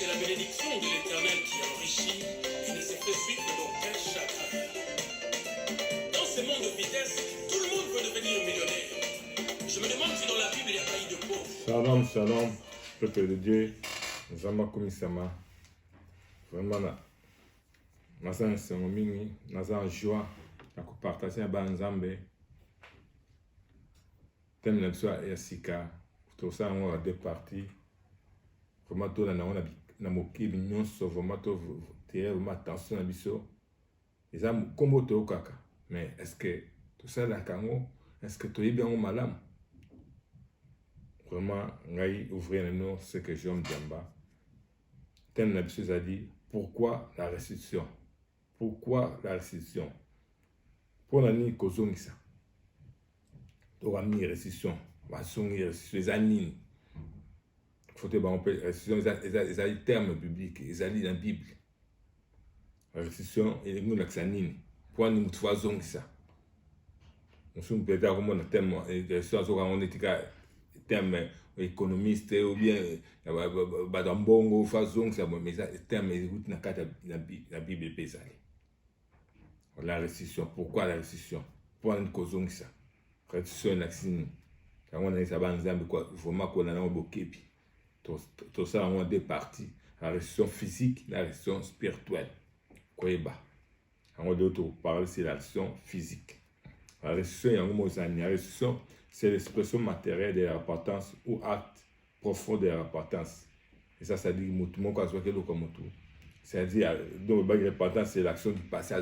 C'est la bénédiction de l'Éternel qui enrichit et ne se fait suivre d'aucun chagrin. Dans ce monde de vitesse, tout le monde peut devenir millionnaire. Je me demande si dans la Bible il n'y a pas eu de pauvres. Shalom, shalom, peuple de Dieu, Zama Komisama. Vraiment, naza nsengo mingi, naza en joie ya kopartager ba nzambe. Thème na biso ya sika, tosala yango deux parties. Vraiment tolanda na mokili nyonso, vraiment totirer vraiment attention na biso. Eza kombo toyokaka, mais est-ce que tosalaka yango, est-ce que toyebi yango malamu? Vraiment, ngai ouvrir les noms, ce que j'aime Diamba. Thème na biso ezali pourquoi la restitution? Pourquoi la restitution? Pour nani kozongisa? Tokami restitution, basongi restitution ezali. Faut que on peut restitution ezali terme biblique, ezali dans Bible. La restitution et nous l'axanine. Pour ni mutu azongisa. On se peut dire comment le terme restitution on etika terme économiste ou bien badambongo fazong ça mais ça terme écoute na kata la Bible pesale. La restitution, pourquoi la restitution? Pour une kozong ça. Restitution l'axine. Quand on a ça banzambe quoi vraiment qu'on a bokepi. Tout ça en deux parties, la restitution physique, la restitution spirituelle. Koeba. On doit parler c'est la restitution physique. La restitution, c'est l'expression matérielle de la repentance ou acte profond de la repentance. Et ça dit c'est-à-dire, donc la repentance, c'est l'action du passé.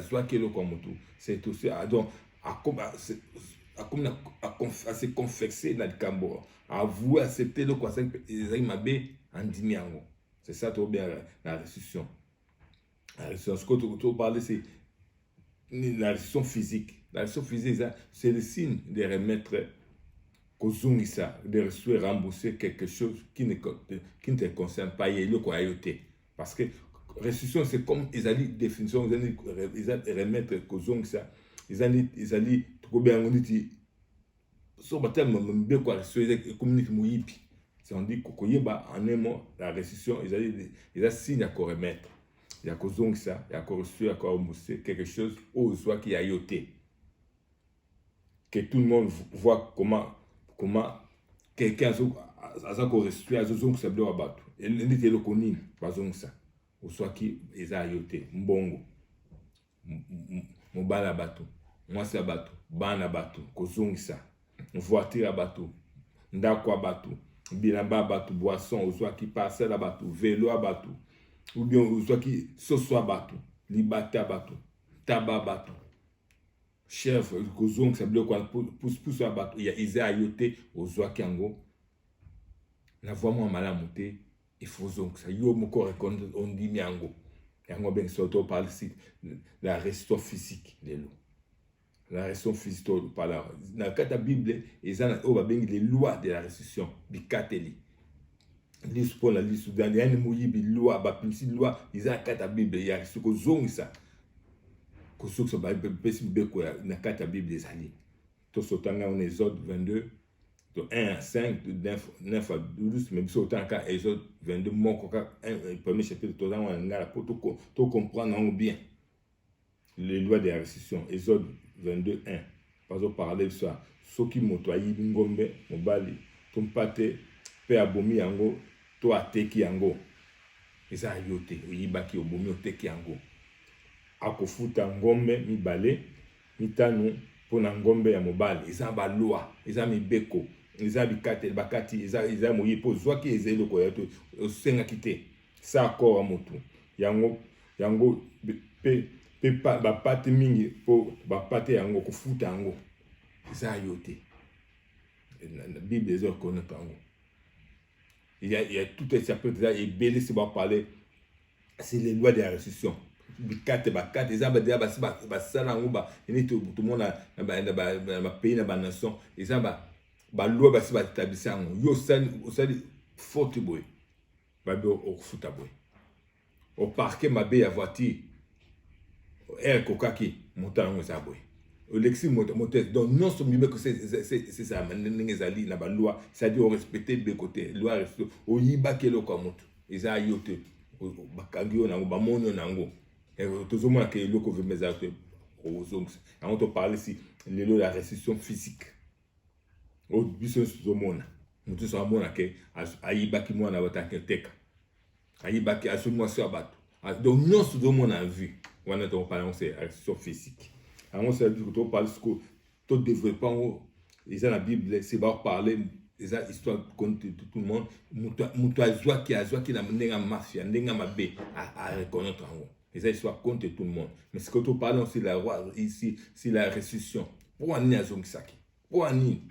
C'est aussi à se confesser dans le cambo, à avouer, accepter le quoi c'est ça tout bien la restitution. La restitution, ce que tu parles, c'est la restitution physique. La restitution physique, c'est le signe de remettre de restituer, rembourser quelque chose qui ne te concerne pas. Parce que restitution, c'est comme ils allaient définition, ils allaient remettre kozongisa, ils allaient tout bien on dit sur baptême même quoi restituer communique mouipi. C'est on dit kokoyeba en un mot la restitution, ils allaient signe à remettre. Il y a kozongisa, il y a restituer, à rembourser quelque chose au soit qui a yoté. Que tout le monde voit comment quelqu'un a restitué à zong ça blow abatu. Et n'était le connu pas ça. Ou soit qui est à yoté mbongo mobala bato mwasi bato bana bato kozongisa voiture bato ndako bato bilamba bato boisson ou soit qui parcelle bato vélo bato ou bien ou soit qui soso bato libata bato taba bato chef kozongisa bloc quoi pousse bato ya iza ayote ozwa kango na vraiment malamu te. Il faut donc ça yo moko reconnaître on dit miango yango ben surtout parle ici la restitution physique de l'eau, la restitution physique par la dans la Bible ils ont on va bien les lois de la restitution bikateli liste pour la liste dans les animaux bi loi ba principe loi ils ont la Bible ya ce que zong ça que ce que ba pesi beko na la Bible des alliés tout ce temps on Exode 22 de 1 à 5, de 9 à 12, mais si autant qu'à Exode 22, mon coca, premier chapitre, tout dans la pour tout comprendre bien les lois de la restitution. Exode 22, 1. Par exemple, parler de ça, ceux qui m'ont toyé, Bingombe, Mobali, tompate pe abomi yango to ateki yango eza yo te oyibaki obomi oteki yango akofuta ngombe mibale mitano mpona ngombe ya mobali eza baloi eza mibeko eza bakati eza moyi mpo ozwaki eza eloko ya to osengaki te sa akor ya motu yango pe bapate mingi mpo bapate yango kofuta yango eza yo te. La Bible eza reconnaître yango. Il y a tout un chapitre là et belé se va parler c'est les lois de la restitution. Bikate bakate eza ba dia ba sala ngo ba ni tout le monde na pays na ba nation eza ba loi ba se ba établir ngo yo sali faute boy ba do o futa boy au parquet mabe ya voiture er kokaki montant ça boy au lexi moteur donc non seulement que c'est ça n'engezali na ba loi c'est-à-dire on respecter des côtés loi reste o yiba kelo kwa moto eza yote bakangi na ba monyo nango tozomona ke eloko vemeza te ozongisa yango toparle si lelo la restriction physique o biso tozomona moto tozomona ke ayibaki mwana bataki teka ayibaki asomwasi ya bato donc nyonso tozomona en vue wana toparle c'est restriction physique yango ça dit que toparle ce que to développement eza na Bible c'est va parler eza histoire contre tout le monde moto azwaki na ndenga mafia ndenga mabe a reconnaître yango. Et ça, soit contre tout le monde. Mais ce que tu parles, c'est la loi ici, c'est la restitution. Pour un nid à Zongsaki. Pour un nid.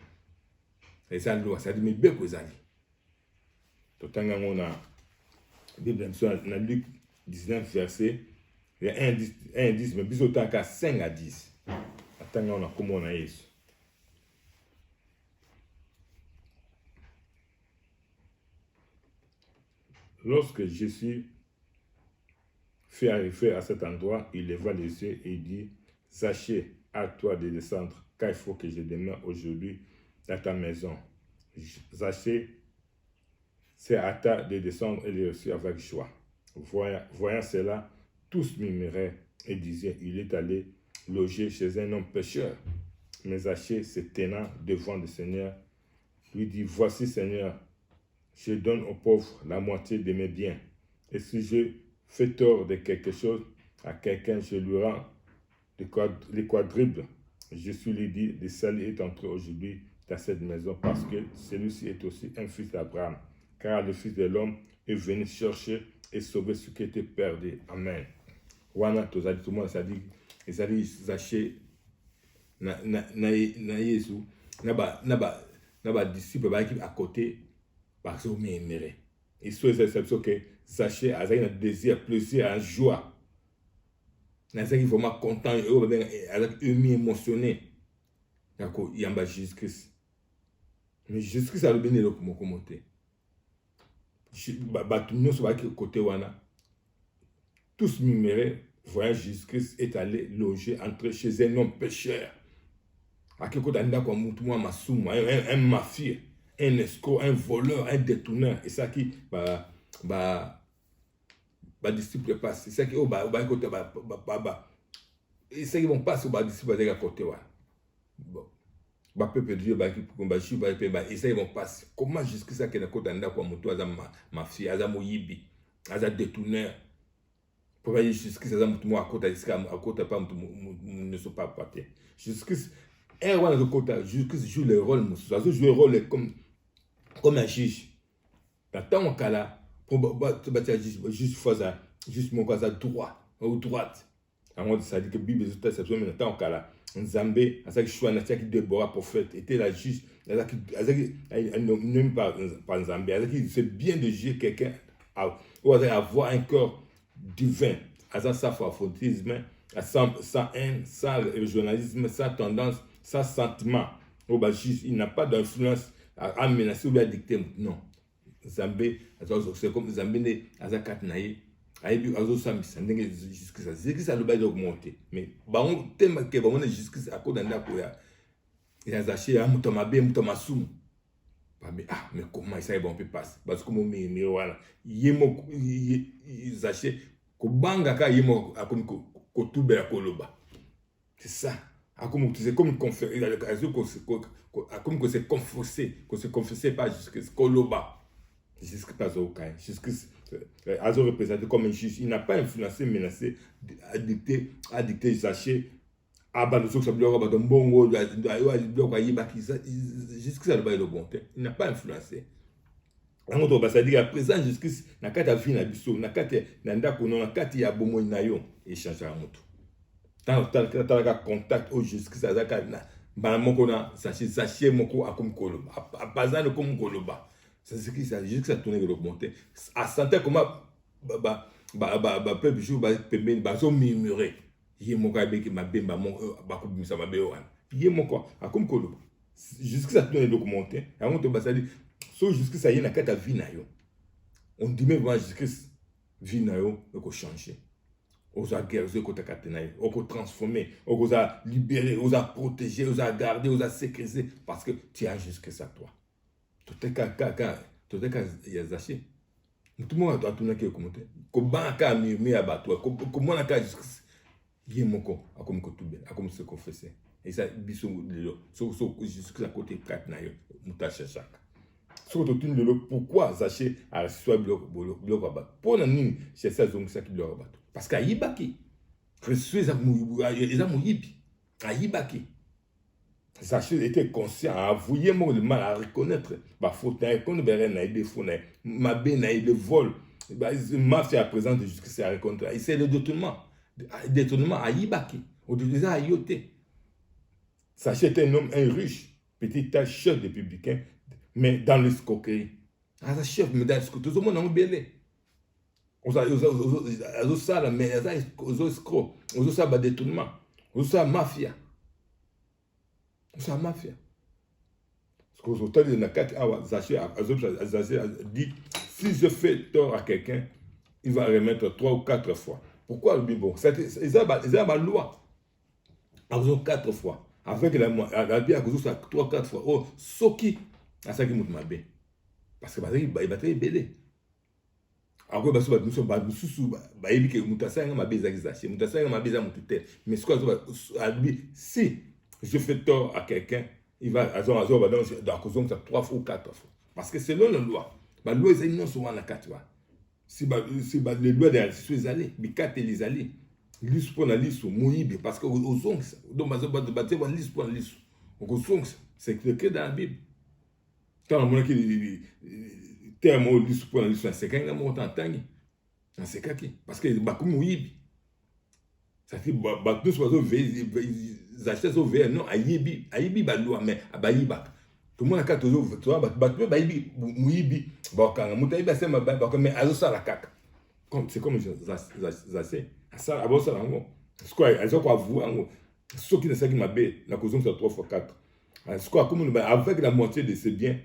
Et ça, ça dit, mais bien que ça dit. Tout le temps, on a Bible, on a Luc 19, verset, il y a 1 à 10, mais plus autant qu'à 5 à 10. Attends, on a comment on a eu. Lorsque Jésus fait arriver à cet endroit, il leva les yeux et dit, Zachée, à toi de descendre, car il faut que je demeure aujourd'hui dans ta maison. Zachée s'est hâta de descendre et le reçut avec joie. Voyant cela, tous murmuraient et disaient, il est allé loger chez un homme pécheur. Mais Zachée, se tenant devant le Seigneur, lui dit, voici Seigneur, je donne aux pauvres la moitié de mes biens. Et si je fais tort de quelque chose à quelqu'un, je lui rends les quadruples. Jésus lui dit, le salut est entré aujourd'hui dans cette maison parce que celui-ci est aussi un fils d'Abraham. Car le Fils de l'homme est venu chercher et sauver ce qui était perdu. Amen. Wana tozali tout le monde ça dit Zachée na Yesu na ba disciple ba qui à côté parce que m'aimerait. Et soit c'est que Zachée a un désir, plaisir, un joie. Nazaki vraiment content, avec ému, émotionné. D'accord, il y a Jésus-Christ. Mais Jésus-Christ a le béni le commenté. Tout le monde sur le côté wana. Tous murmuraient, voyant Jésus-Christ est allé loger, entrer chez un homme pécheur. À quel côté un mafieux, un escroc, un voleur, un détourneur. Et ça qui disciple passe. C'est ça qui côté et ça qui vont passer au disciple à côté bon. Peuple de Dieu et ça ils vont passer. Comment jusqu'à ça que na côté anda kwa mutu aza mafia aza moyibi aza détourneur. Pour aller jusqu'à ça mutu mo à côté pas mutu ne sont pas partis. Jusqu'à wana de côté jusqu'à joue le rôle mutu. Ça joue le rôle comme un juge. Dans temps kala pour juste faire juste mon cas droit ou droite. Alors ça dit que Bible est ça même temps kala Nzambe à ça qui choix na qui Déborah prophète était la juge même pas Nzambe à qui c'est bien de juger quelqu'un ou avoir un corps divin à ça fanatisme sans haine sans régionalisme sans tendance sans sentiment au juge il n'a pas d'influence à menacer ou à dicter non Zambé c'est comme Zambé azakat naïe aibi azo sambisa ndenge jusqu'à ça le bail augmenter mais bango tema ke bango jusqu'à à cause d'anda ko ya Zachée a muto mabe muto masumu mais mais comment ça bon peut passer parce que mon mais voilà yemo Zachée ko banga ka yemo akomi ko tubela koloba c'est ça Comme c'est comme qu'on se confessait, qu'on se confessait pas jusqu'à ce qu'on l'oba. Jusqu'à pas au cas. Jusqu'à Azo représenté comme un juge. Il n'a pas influencé, menacé, addicté, Zaché. Jusqu'à ça, le bon. Il n'a pas influencé. C'est-à-dire la présence jusqu'ici, na kati ya vie na biso, na kati na ndako na kati ya bomoi na yo, échange à moto. Talaka contact au jusqu'ici azaka na ba moko na sachet moko akom koloba, bazana comme koloba. C'est ce qui ça jusqu'à tourner le monter. À santé comment peuple jour ba pembe ba so murmurer. Yé moko abeki mabemba mon ba ko bimisa mabeo wana. Yé moko akom koloba. Jusqu'à ça tourner le monter. À moto basali so jusqu'à ça y na kata vie na yo. On dit même jusqu'à vie na yo ko changer. On a guéri, on a transformé, on a libéré, on a protégé, on a gardé, on a sécurisé parce que tu as jusqu'à ça toi. Tout est il y a zaché. Tout le monde a tourné qui est commenté. Comment on a mis à battre, comment on a jusqu'à ça. Il y a mon corps, comme tout bien, comme se confesser. Et ça, bisou de l'eau, jusqu'à la côté 4 na yo, mutache chaque. Surtout pourquoi Zaché a reçu bloc à battre. Pour nous, c'est ça qui bloc à battre. Parce qu'à Yibaki, reçu les amouyibi, à Yibaki. Zaché était conscient, à avouer le mal, à reconnaître, bah faute, à reconnaître les défauts, le vol, mafia à présent de justice à reconnaître. Et c'est le détournement à Yibaki, au-delà à Yoté. Zaché était un homme, un riche, petit chef des publicains. Mais dans l'escroquerie, un chef, mais dans l'escroquerie, tout le monde a oublié. On a ça, mais on a escroc, on a ça, détournement, on a ça, mafia. On a ça, mafia. Parce qu'au temps de Nakati, Zaché dit si je fais tort à quelqu'un, il va remettre 3 ou 4 fois. Pourquoi le bon? Ils ont la loi. Ils ont 4 fois. Avec la vie, ils ont 3 ou 4 fois. Oh, Soki. Ça qui m'a bien parce que il va très belé après nous sommes il que mutasa nga mabeza kizaché mutasa nga mabeza mututel mais ce que lui si je fais tort à quelqu'un il va dans cause ça 3 fois ou 4 fois parce que selon la loi la loi est non souvent la 4 fois si les lois de les allées bikate les allées liste pour la liste moyibi parce que aux ongles donc battre liste pour la liste aux ongles c'est écrit dans la Bible. Quand on a dit terme au liste pour la liste, c'est quand même montant tangi. C'est kaki parce que bakum wibi. Ça fait bakus oiseau acheter au verre non ayibi balua mais abayiba. Tout le monde a quatre oiseaux, tu vois batu bayibi wibi bakanga mutayiba c'est ma mais azosa la kaka. C'est comme zassé. Ça abo ça lango. Ce quoi azo quoi vous ango. Ce qui ne sait qui m'a bé la cause c'est 3 fois 4. Ce quoi comme avec la moitié de ses biens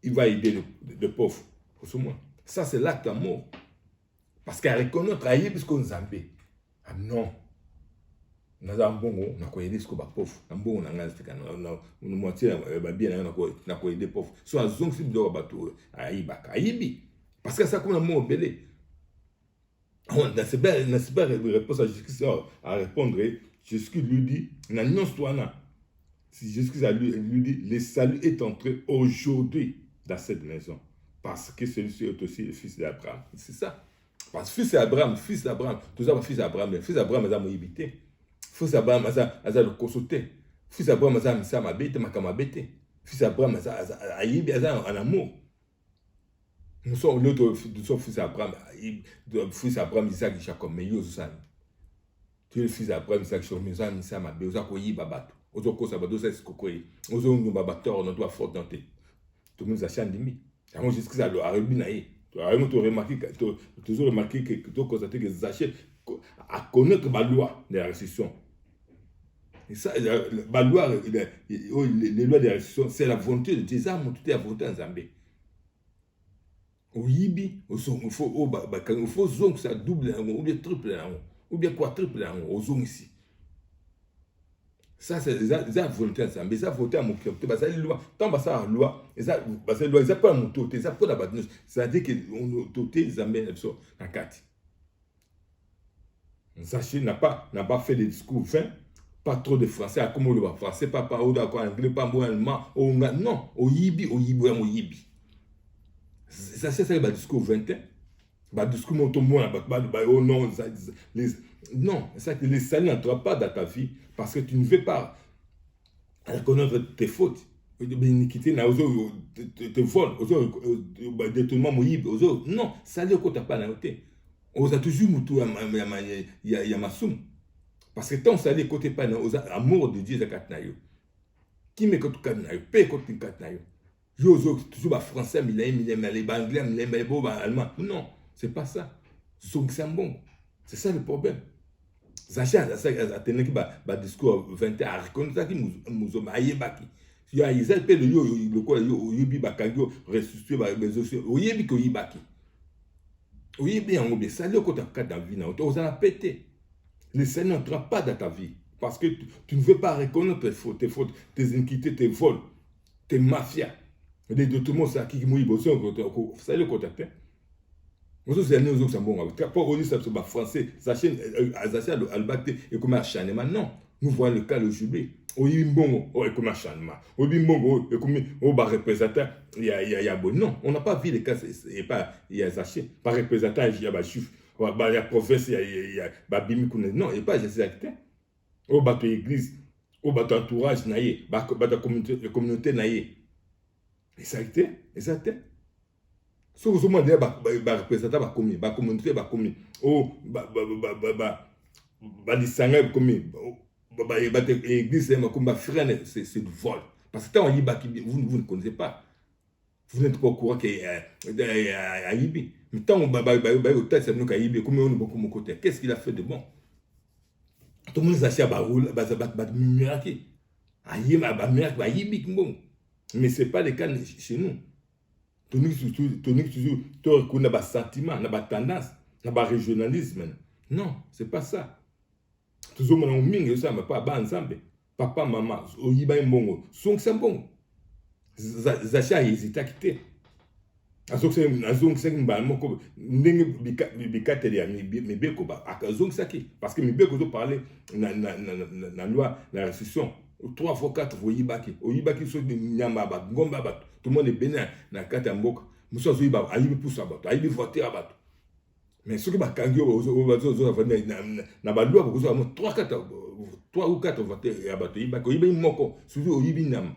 il va aider le pauvre. Ça, c'est l'acte d'amour. Parce qu'à reconnaître, à y est qu'on zambé. Ah non. Nous avons bon, on a quoi aider ce qu'on va pauvre. On a bon, on a une moitié, bien, on a quoi aider pauvre. Soit à zone, c'est de bateau, à Ibaka. À Ibi. Parce que ça, comme un mot belé. On a ces belles réponses à Jésus à répondre. Jésus lui dit, non, si Jésus lui dit, le salut est entré aujourd'hui dans cette maison. Parce que celui-ci est aussi le fils d'Abraham. C'est ça. Parce que fils d'Abraham, tout ça, fils d'Abraham, il a moïbité. Fils d'Abraham, il a le consulté. Fils d'Abraham, il a mis ça ma bête, ma bête. Fils d'Abraham, il a un amour. Nous sommes l'autre fils d'Abraham, Isaac, Jacob, mais il y a tu es le fils d'Abraham, Isaac, Jacob, mais il y a ça ma bête, il y a quoi babat. Ozo kosa badosa esikokoye. Ozo ngumba bator on doit fort tenter. Tout le monde a chandimi. Avant jusqu'à ça le arabinaï. Tu as toujours remarqué que tu as constaté que Zaché à connaître la loi de la restitution. Et ça, la loi, les lois de la restitution, c'est la volonté de Dieu. Ça, tout est la volonté en Zambie. Au Yibi, il faut zone ça double ou bien triple ou bien quadruple au zone ici. Ça, c'est la volonté ensemble. Mais ça, volonté à mon cœur. Ça, les lois. Tant que ça, la loi, ça, c'est loi. Ça, pas mon toté. Ça, pas la bâtisse. C'est-à-dire que on toté, ils amènent ça en 4. Zaché n'a pas fait des discours vains pas trop de français, à comment le français, pas anglais, pas allemand, non, au yibi, ça c'est ça le discours 21. Le discours non, non, ça que les salut n'entrent pas dans ta vie parce que tu ne veux pas reconnaître tes fautes. Iniquité, te vol, détournement, non, ça ne compte pas. On a toujours moutou ya masum. Parce que tant ça ne compte pas, amour de Dieu, qui me compte katnayo, paye compte katnayo. Yo toujours français, les anglais, les allemand. Non, c'est pas ça. C'est bon. C'est ça le problème. Zacha, ça tenait que discours 21 à reconnaître que nous sommes aïebaki. Il y a des appels de le quoi, yobi bakagio, ressuscité, oyebi ko yibaki. Oyebi en obé, ça le côté dans la vie, on a pété. Le Seigneur n'entre pas dans ta vie. Parce que tu ne veux pas reconnaître tes fautes, tes iniquités, tes vols, tes mafias. Les détournements, ça qui mouille, ça le côté. Nous sommes allés aux autres, bon, pas on dit ça, c'est français, Zacha, Albacte, et comme un chanement. Non, nous voyons le cas de Jubé. Au Yimbongo, et comme un chanement. Au Yimbongo, et comme un représentant, il y a bon. Non, on n'a pas vu le cas, et pas, il y a Zacha, pas représentant, il y a Bachif, il y a province, il y a Babimi, non, et pas Jésus acté. Au bateau église, au bateau entourage, naïe, bateau communauté, naïe. Et ça a été, si vous demandez à représenter la communauté, l'église, c'est du vol. Parce que vous ne connaissez pas. Vous n'êtes pas au courant qu'il y a Yibi. Mais tant que qu'est-ce qu'il a fait de bon? Tout le monde s'achète un miracle. Mais ce n'est pas le cas chez nous. Tonique toujours, tu reconnais des sentiments, des tendances, des régionalisme. Non, ce n'est pas ça. Toujours, on a mis ça, mais pas ensemble. Papa, maman, oyiba mbongo, son c'est bon. Zacha hésite à quitter. Azong c'est une balle, ndenge bikate ya mibeko ba akazong saki parce que mibeko zo parler na loi la restriction 3 fois 4 oyibaki so nyama ba ngomba ba tout le monde est bénin na kata mboka muso zo yiba ayibi poussa ba ayibi voter ba mais ce que ba kangio zo na ba loi ko zo 3 ou 4 voter ya ba yibaki oyibi moko surtout oyibi nyama.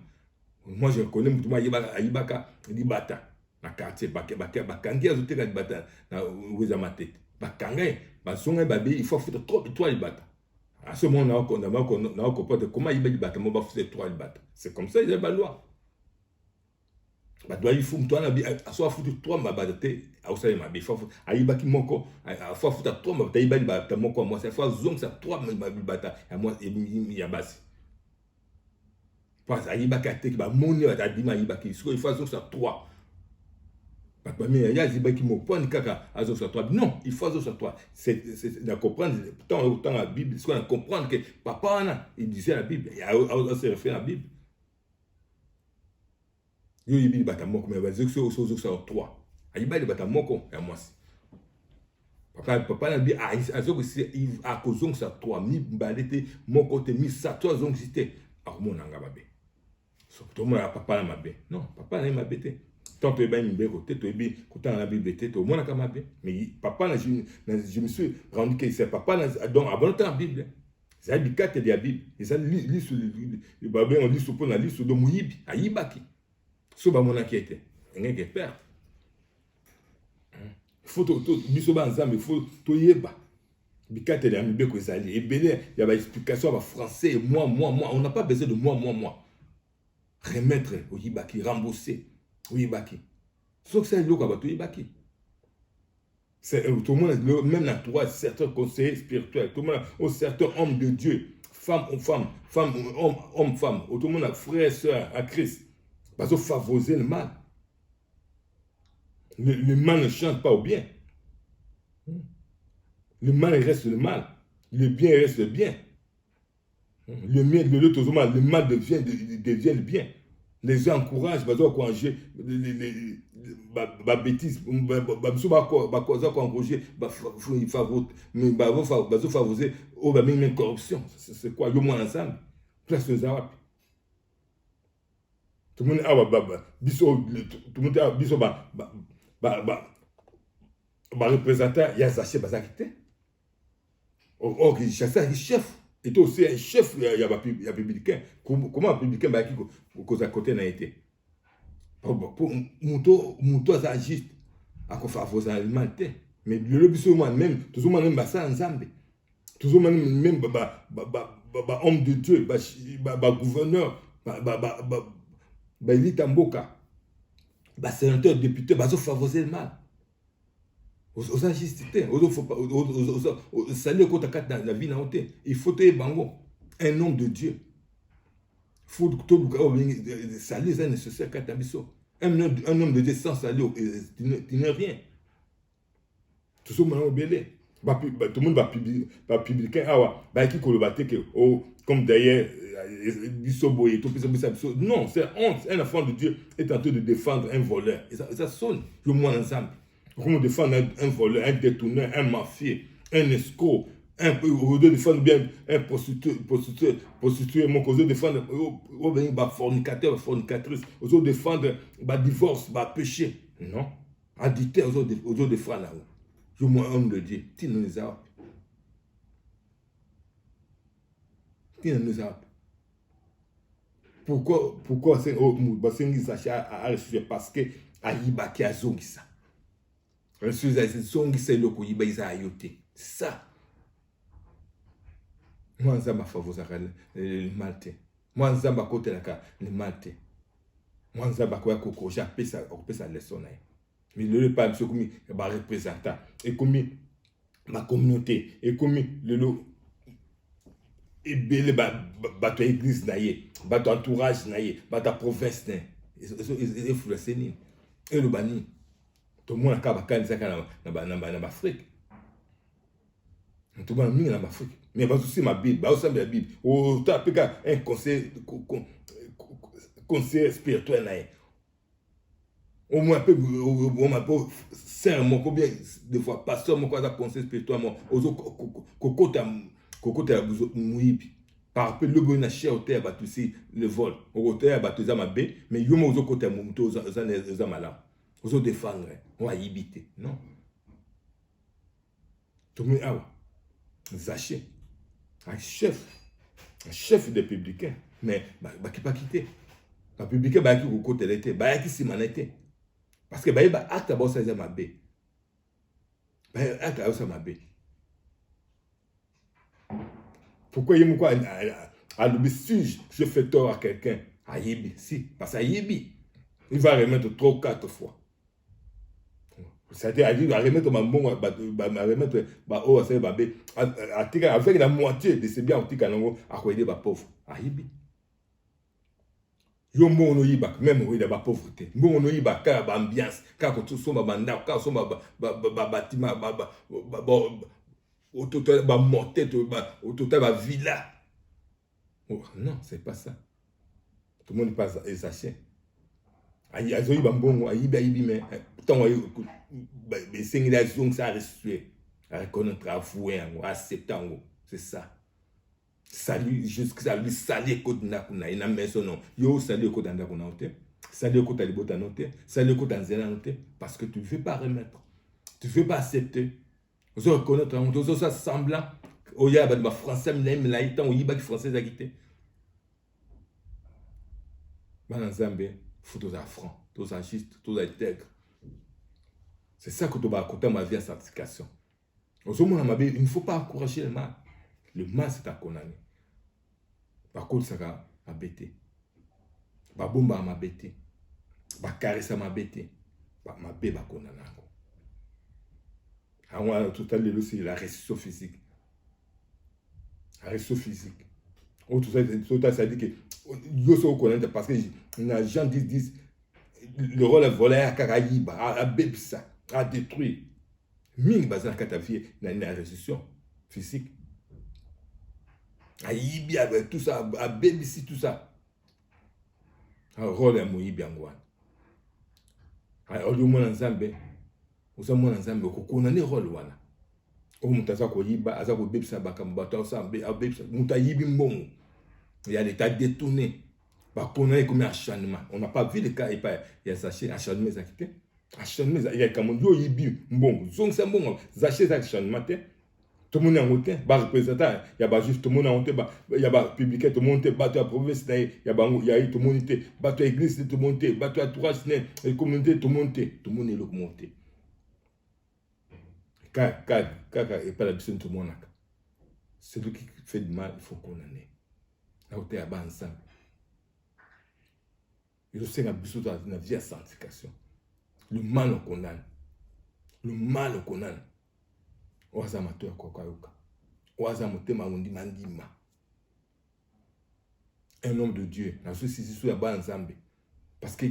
Moi je connais mutu ma yibaka libata na quartier bakangi azoteka libata na weza matete bakangai basonga babe il faut faire trop toi libata à ce moment on a comprendre comment il libata mo ba faire trois libata c'est comme ça il y a la loi ba doit il faut toi na bi soit foutre trois mabate au ça ma bi faut ayibaki moko faut foutre trois mabate libata moko moi c'est faut zong ça trois libata à moi il y a basi pas ayibaka te ba moni ba dima ayibaki il faut zong ça trois. Mais il y a des gens qui m'ont point caca à toi. Non, il faut à toi. C'est de comprendre tant la Bible, c'est de comprendre que papa il disait la Bible, il y a aussi refait la Bible. Il dit batamoko mais vas-y sur toi. Il dit batamoko et moi. Papa a dit il a causé ça toi mi balete mon côté mi ça toi donc c'était à mon angababé. Surtout moi papa na mabe. Non, papa na mabete. Tant que ben mbeko te to bi kuta na bible te to mona kama be mais papa je me suis rendu que c'est papa donc avant la bible ça dit quatre de la bible et ça lit sur le babé on lit sur pour la liste de muyibi ayibaki so ba mona qui était ngeke père faut to biso ba nzambe faut to yeba bikate de la bible ko zali et belé il y a ba explication en français moi on n'a pas besoin de moi remettre au yibaki rembourser. Oui, Baki. Sauf que c'est le cas de Baki. C'est tout le monde, même dans toi, certains conseillers spirituels, tout le monde, certains hommes de Dieu, femmes, hommes, femmes, tout le monde a frères, sœurs, à Christ. Parce qu'il faut favoriser le mal. Le mal ne change pas au bien. Le mal reste le mal. Le bien reste le bien. Le mal devient le bien. Les gens encouragent, encourager bêtise biso bakoza koencourager bazofavoriser oyo bamingi même corruption. C'est quoi yo mwana nzambe place oza wapi? tomoni awa biso représentant ya Zaché bazalaki te. Or Zaché chef était aussi un chef ya républicain. Comment républicain bayaki koza côté na été pour muto aza juste akofavoriser alimentaire. Mais le biso même tozomona même basala nzambe, tozomona même homme de Dieu, gouverneur, élite mboka, sénateur, député, bazofavoriser le mal. Oza juste te, sali ekota kati na vie na te. Il faut te bango un homme de Dieu. Faut que sali est nécessaire kati na biso. Un homme de Dieu sans sali, tu n'es rien. Tout ça maintenant belé. Tout le monde va publier awa qui koloba te que comme d'ailleurs biso boye to pisa biso. Non, c'est honte. Un enfant de Dieu est en train de défendre un voleur. Et ça sonne le moins ensemble. Comment défendre un voleur, un détourneur, un mafieux, un escroc, on veut défendre bien un prostitué, mon qu'on veut défendre un fornicateur, fornicatrice, on veut défendre un divorce, un péché. Non. Adultère, on veut défendre là-haut. Je suis homme de Dieu. Tu ne nous as pas. Pourquoi c'est parce que Aïbaki a zongisa. C'est ça. Moi, je vais favoriser le malte. Moi, je vais côté le malte. Moi, je vais cococher sa leçon. Mais le pas comme représentant et comme ma communauté et comme le et bateau église naïe, bateau entourage naïe, bateau province naïe. Et faut le sénir. Et le bani. Tout le monde a dans l'Afrique. Tout le monde a dans l'Afrique. Mais il y a aussi ma Bible. Il y a la Bible. Il y a un conseil spirituel. Au moins, c'est combien de fois, pasteur, mon conseil spirituel, par rapport le bon achat au terre, le vol. Au terre, mais il y a un côté de malade. Vous allez défendre, on va y habiter. Non. Tout le monde Zaché, un chef des publicains, mais qui pas quitté. Les publicains qui au côté l'été, qui s'y manétait. Parce que acte à ça ma bé. Acte à ça ma bé. Pourquoi il y a quoi à l'objet si je fais tort à quelqu'un, à Yibi, si, parce qu'à Yibi, il va remettre 3 ou 4 fois. C'est-à-dire, il va remettre ma bon, remettre avec la moitié de ces biens à quoi il est pauvre. À Yibi. Yo mbono yiba même oui la pauvreté mbono yiba ka ba ambiance ka ko so ba banda ka so ba bâtiment au total ba monter au total ba villa. Oh, non, c'est pas ça. Tout le monde passe Zaché. Ayi azoyi ba mbongo ayibi mais tant ba sengi la zone ça restituer à reconnaître avouer accepter c'est ça. Salut jusqu'à lui salir côté nakuna ina maison non yo salir côté ndakuna hotel salir côté libota noté salir côté nzela noté parce que tu ne veux pas remettre, tu ne veux pas accepter, vous reconnaître on doit ça semblant au ya ba français même là il temps yiba français a quitté bana nzambe faut à franc tous à juste tous à intègre. C'est ça que tu vas côté ma vie à sanctification. Au moins il ne faut pas encourager le mal. Le mal, c'est à condamner. Par contre, ça va m'abêter. Ma bomba m'abêter. Ma caresse m'abêter. Ma bé va condamner. Alors, tout à l'heure, c'est la restriction physique. La restriction physique. Tout ça, ça dit que yo se reconnaître parce que les gens disent le rôle est volé à Caraïbes, à Bébissa, à détruire. Ming bazan katavie na restriction physique. Aïbi avec tout ça, à BBC, tout ça. Un rôle à Moïbi Angouane. oli omona nzambe oza mwana nzambe okokona ne role wana o mutu aza koyiba aza kobebisa bakambo bato abebisa mutu ayibi mbongo ya l'état détourné bakona ekomi acharnement. On n'a pas vu le cas il y a Zaché acharnement ezaki te acharnement il y a kamondi oyibi mbongo zongisa mbongo Zaché ezaki acharnement te tout le monde en route, bas représentant, il y a juste tout le monde en route, il y a public tout le monde, bateau à province, il y a tout le monde, bateau à église tout le monde, bateau à tourage, la communauté tout le monde est monté. Car et pas la personne tout le monde. Celui qui fait du mal, il faut condamner. Là où tu es à bas ensemble. Il faut que tu aies une vie à sanctification. Le mal on condamne. Le mal on condamne. Oaza matoya kokayoka oaza motema ondima ndima un homme de Dieu na so sisi so ya ba nzambe parce que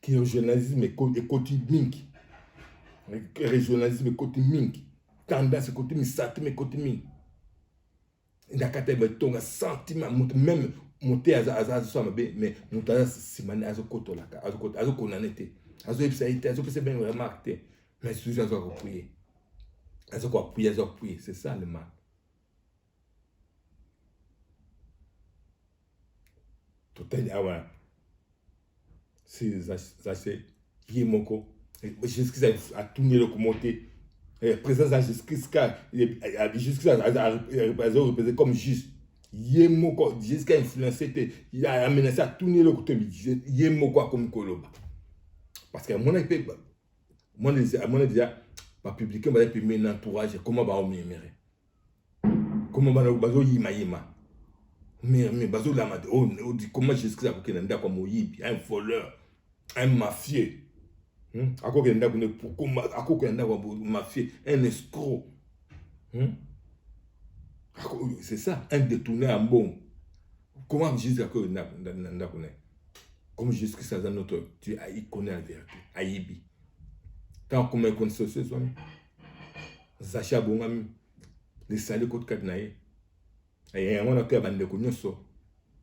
le journalisme est côté mingi le journalisme est côté mingi tendance côté misate mais côté mingi ndakata betonga sentiment même monter aza so mabe mais mutaza simane azo kotolaka azo konanete azo epsaite azo pese ben remarquer mais sous azo ko prier. C'est ça le mal. Tout est là. C'est Zaché, Yemoko. Jésus-Christ a tourné le commenté. Présence à Jésus-Christ, Jésus-Christ a représenté comme juste. Yemoko, Jésus-Christ a influencé, il a amené ça à tourner le côté. Yemoko comme Koloba. Parce qu'à mon avis, déjà, pas publier mais puis un entourage comment va on aimerait comment va bazo yima mais bazo la made on dit comment Jésus-Christ a kokena nda kwa moyibi un voleur un mafieux akoko nda kune pourquoi akoko nda kwa mafieux un escroc c'est ça un détourné en bon comment Jésus a kokena nda kune comme Jésus-Christ a notre tu il connaît la vérité ayibi. Tant qu'on me connaît ce soir, Zaché Bongami, les salés côte Kadnaye, et on a fait un bande de connaissances,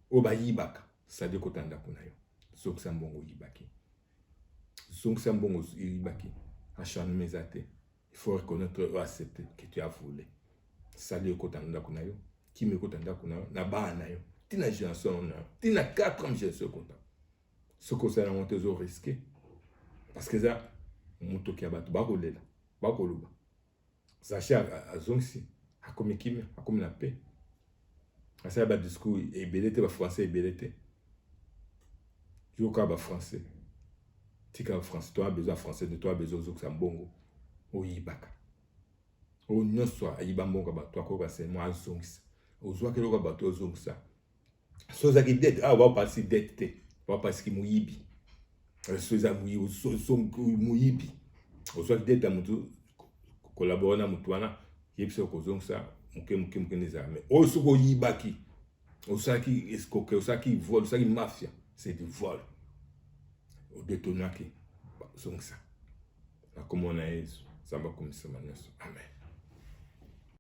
au Bayibaka, salé côte Andakunayo, Zonk Sambongo Yibaki. Zonk Sambongo Yibaki, acharnement mésaté. Il faut reconnaître ou accepter que tu as volé. Salé côte Andakunayo, qui me côte Andakunayo, n'a pas anayo, tu n'as jamais son honneur, tu n'as 4 ans, j'ai ce compte. Ce que ça a monté au risqué, parce que ça, moto ki abatu bakolela bakoluba Zaché azongsi akomi kimia akomi na paix asa ba discours ebelete ba français ebelete yoka ba français tika français toi besoin français de toi besoin zoksa mbongo oyibaka o nyonso ayiba mbongo ba toi ko ba c'est moi azongsi ozwa ke loka ba to zongsa so za ki dette va passer dette va passer ki muyibi soza muyibi oswa deta mutu collaborer na mutu wana yebisa kozongisa muke nizame osoko yibaki osaki escoquer osaki vol osaki mafia c'est du vol au détonaki zongisa na komona Yesu samba komisema nyoso amen.